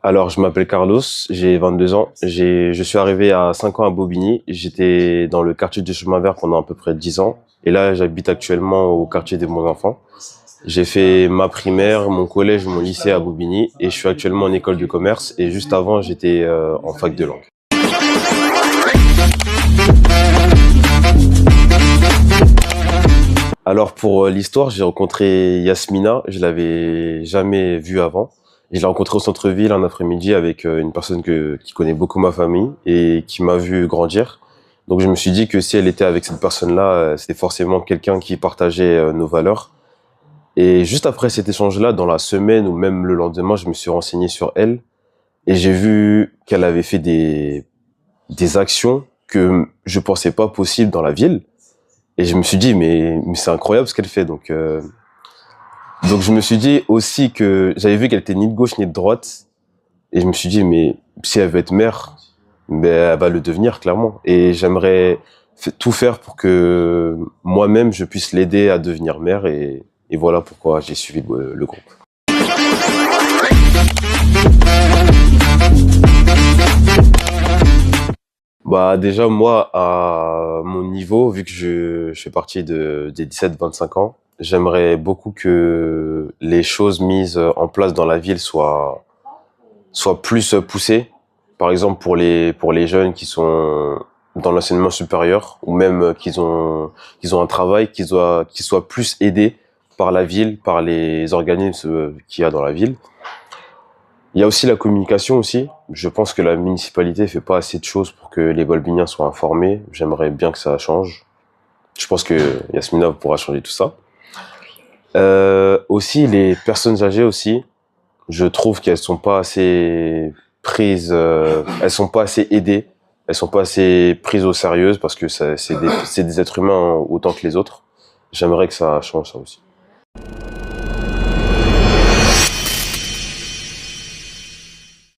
Alors, je m'appelle Carlos, j'ai 22 ans. Je suis arrivé à 5 ans à Bobigny. J'étais dans le quartier du Chemin Vert pendant à peu près 10 ans. Et là, j'habite actuellement au quartier des Bons Enfants. J'ai fait ma primaire, mon collège, mon lycée à Bobigny. Et je suis actuellement en école de commerce. Et juste avant, j'étais en fac de langue. Alors, pour l'histoire, j'ai rencontré Yasmina. Je l'avais jamais vue avant. Je l'ai rencontrée au centre-ville un après-midi avec une personne qui connaît beaucoup ma famille et qui m'a vu grandir. Donc je me suis dit que si elle était avec cette personne-là, c'était forcément quelqu'un qui partageait nos valeurs. Et juste après cet échange-là, dans la semaine ou même le lendemain, je me suis renseigné sur elle et j'ai vu qu'elle avait fait des actions que je pensais pas possibles dans la ville. Et je me suis dit, mais c'est incroyable ce qu'elle fait. Donc je me suis dit aussi que j'avais vu qu'elle était ni de gauche ni de droite. Et je me suis dit, mais si elle veut être mère, ben, elle va le devenir clairement. Et j'aimerais tout faire pour que moi-même, je puisse l'aider à devenir mère. Et voilà pourquoi j'ai suivi le groupe. Bah déjà, moi, à mon niveau, vu que je fais partie des 17-25 ans, j'aimerais beaucoup que les choses mises en place dans la ville soient plus poussées. Par exemple, pour les jeunes qui sont dans l'enseignement supérieur ou même qu'ils ont un travail, qu'ils soient plus aidés par la ville, par les organismes qu'il y a dans la ville. Il y a aussi la communication aussi. Je pense que la municipalité fait pas assez de choses pour que les Bolbiniens soient informés. J'aimerais bien que ça change. Je pense que Yasmina pourra changer tout ça. Aussi, les personnes âgées aussi, je trouve qu'elles sont pas assez prises, elles sont pas assez aidées, elles sont pas assez prises au sérieux parce que c'est des êtres humains autant que les autres. J'aimerais que ça change ça aussi.